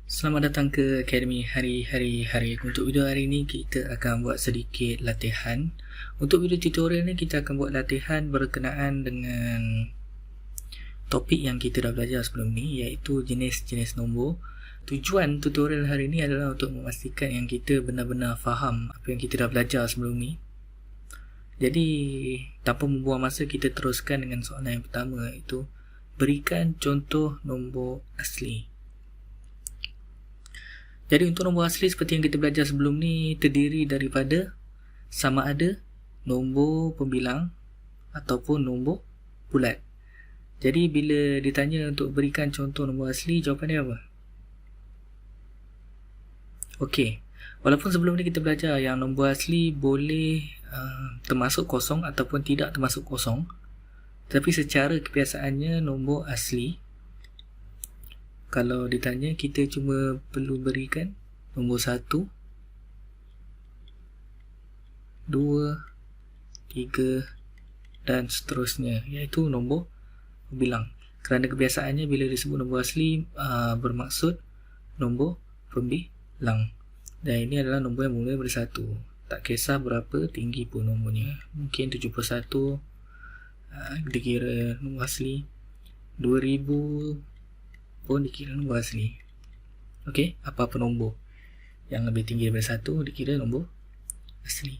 Selamat datang ke Akademi Hari. Untuk video hari ini kita akan buat sedikit latihan. Untuk video tutorial ni kita akan buat latihan berkenaan dengan topik yang kita dah belajar sebelum ni, iaitu jenis-jenis nombor. Tujuan tutorial hari ini adalah untuk memastikan yang kita benar-benar faham apa yang kita dah belajar sebelum ni. Jadi tanpa membuang masa, kita teruskan dengan soalan yang pertama, iaitu berikan contoh nombor asli. Jadi untuk nombor asli seperti yang kita belajar sebelum ni terdiri daripada sama ada nombor pembilang ataupun nombor bulat. Jadi bila ditanya untuk berikan contoh nombor asli, jawapan dia apa? Okey, walaupun sebelum ni kita belajar yang nombor asli boleh termasuk kosong ataupun tidak termasuk kosong, tapi secara kebiasaannya nombor asli, kalau ditanya, kita cuma perlu berikan nombor 1, 2, 3 dan seterusnya, iaitu nombor pembilang. Kerana kebiasaannya bila disebut nombor asli bermaksud nombor pembilang. Dan ini adalah nombor yang mula daripada 1. Tak kisah berapa tinggi pun nombornya. Mungkin 71 dikira nombor asli, 2000 pun dikira nombor asli. Okey, apa-apa nombor yang lebih tinggi daripada 1 dikira nombor asli.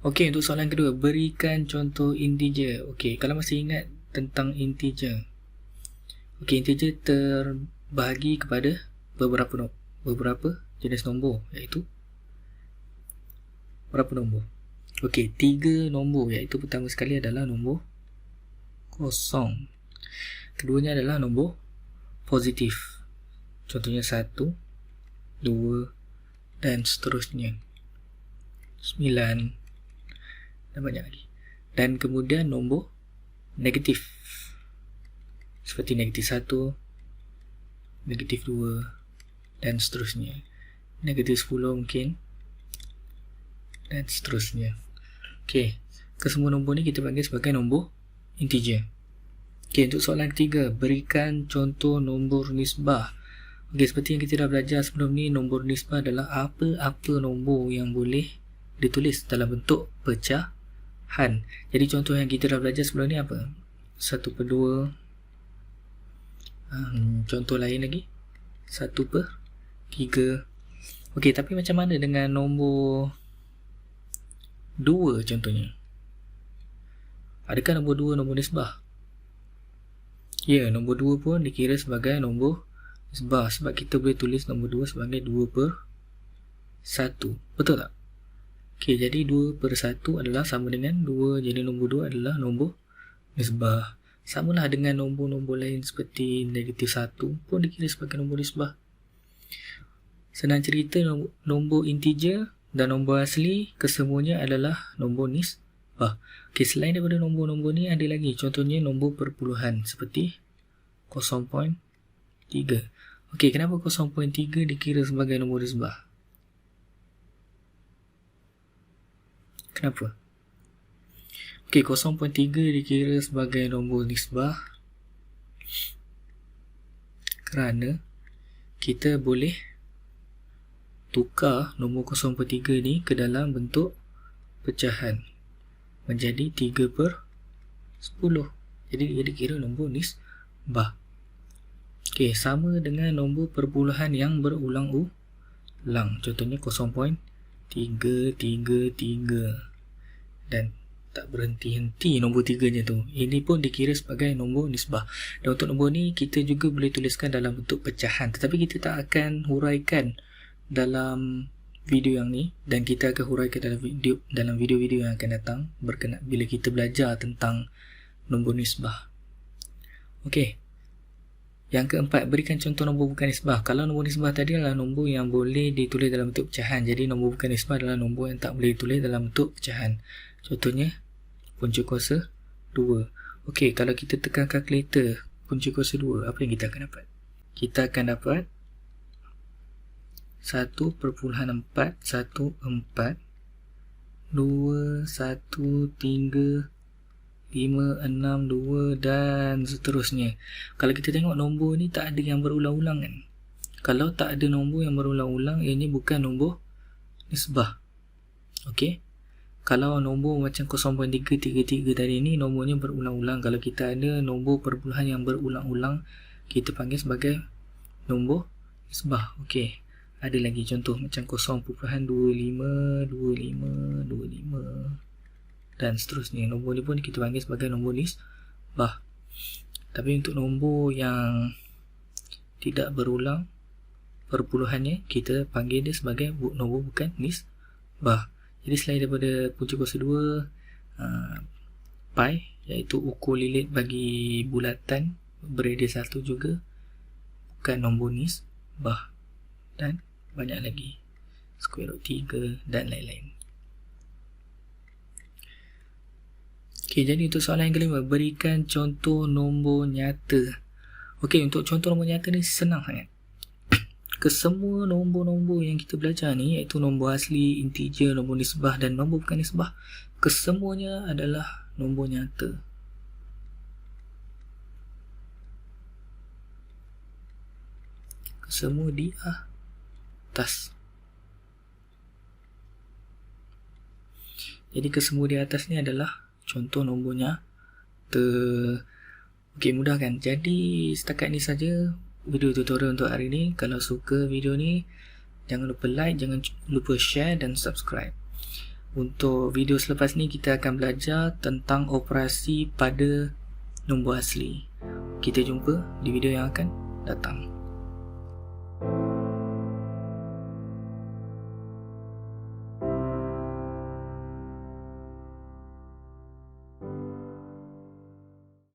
Okey, untuk soalan kedua, berikan contoh integer. Okey, kalau masih ingat tentang integer. Okey, integer terbahagi kepada beberapa jenis nombor, iaitu berapa nombor? Okey, 3 nombor, iaitu pertama sekali adalah nombor kosong. Keduanya adalah nombor positif. Contohnya 1, 2 dan seterusnya. 9 dan banyak lagi. Dan kemudian nombor negatif, seperti negatif 1, negatif 2 dan seterusnya. Negatif 10 mungkin dan seterusnya. Okey, kesemua nombor ni kita panggil sebagai nombor integer. Okey, untuk soalan ketiga, berikan contoh nombor nisbah. Okey, seperti yang kita dah belajar sebelum ni, nombor nisbah adalah apa-apa nombor yang boleh ditulis dalam bentuk pecahan. Jadi contoh yang kita dah belajar sebelum ni apa? 1/2. Contoh lain lagi, 1/3. Okey, tapi macam mana dengan nombor 2 contohnya? Adakah nombor 2 nombor nisbah? Ya, nombor 2 pun dikira sebagai nombor nisbah, sebab kita boleh tulis nombor 2 sebagai 2/1. Betul tak? Okey, jadi 2/1 adalah sama dengan 2. Jadi nombor 2 adalah nombor nisbah. Samalah dengan nombor-nombor lain seperti negatif 1 pun dikira sebagai nombor nisbah. Senang cerita, nombor integer dan nombor asli kesemuanya adalah nombor nisbah. Okey, selain daripada nombor-nombor ni ada lagi, contohnya nombor perpuluhan seperti 0.3. Okey, kenapa 0.3 dikira sebagai nombor nisbah? Kenapa? Okey, 0.3 dikira sebagai nombor nisbah kerana kita boleh tukar nombor 0.3 ni ke dalam bentuk pecahan menjadi 3/10. Jadi dia dikira nombor nisbah. Okey, sama dengan nombor perpuluhan yang berulang-ulang. Contohnya 0.333 dan tak berhenti-henti nombor 3 je tu. Ini pun dikira sebagai nombor nisbah. Dan untuk nombor ni kita juga boleh tuliskan dalam bentuk pecahan, tetapi kita tak akan huraikan dalam video yang ni, dan kita akan huraikan dalam video-video yang akan datang berkenaan bila kita belajar tentang nombor nisbah. Okey. Yang keempat, berikan contoh nombor bukan nisbah. Kalau nombor nisbah tadi adalah nombor yang boleh ditulis dalam bentuk pecahan, jadi nombor bukan nisbah adalah nombor yang tak boleh ditulis dalam bentuk pecahan. Contohnya punca kuasa 2. Okey, kalau kita tekan kalkulator punca kuasa 2, apa yang kita akan dapat? Kita akan dapat 1.414 213 5, 6, 2 dan seterusnya. Kalau kita tengok nombor ni tak ada yang berulang-ulang kan. Kalau tak ada nombor yang berulang-ulang, ini bukan nombor nisbah. Okey. Kalau nombor macam 0.333 tadi ni, nombornya berulang-ulang. Kalau kita ada nombor perpuluhan yang berulang-ulang, kita panggil sebagai nombor nisbah. Okey. Ada lagi contoh macam 0.252525 dan seterusnya. Nombor ni pun kita panggil sebagai nombor nisbah. Tapi untuk nombor yang tidak berulang perpuluhannya, kita panggil dia sebagai nombor bukan nisbah. Jadi selain daripada punca kuasa 2 pi, iaitu ukur lilit bagi bulatan beradius 1 juga bukan nombor nisbah, dan banyak lagi, square root 3 dan lain-lain. Okey, jadi untuk soalan yang kelima, berikan contoh nombor nyata. Okey, untuk contoh nombor nyata ni senang sangat. Kesemua nombor-nombor yang kita belajar ni, iaitu nombor asli, integer, nombor nisbah dan nombor bukan nisbah, kesemuanya adalah nombor nyata. Kesemua di atas. Jadi kesemua di atas ni adalah contoh nombor nyata. Okey, mudah kan? Jadi setakat ni saja video tutorial untuk hari ni. Kalau suka video ni, jangan lupa like, jangan lupa share dan subscribe. Untuk video selepas ni, kita akan belajar tentang operasi pada nombor asli. Kita jumpa di video yang akan datang.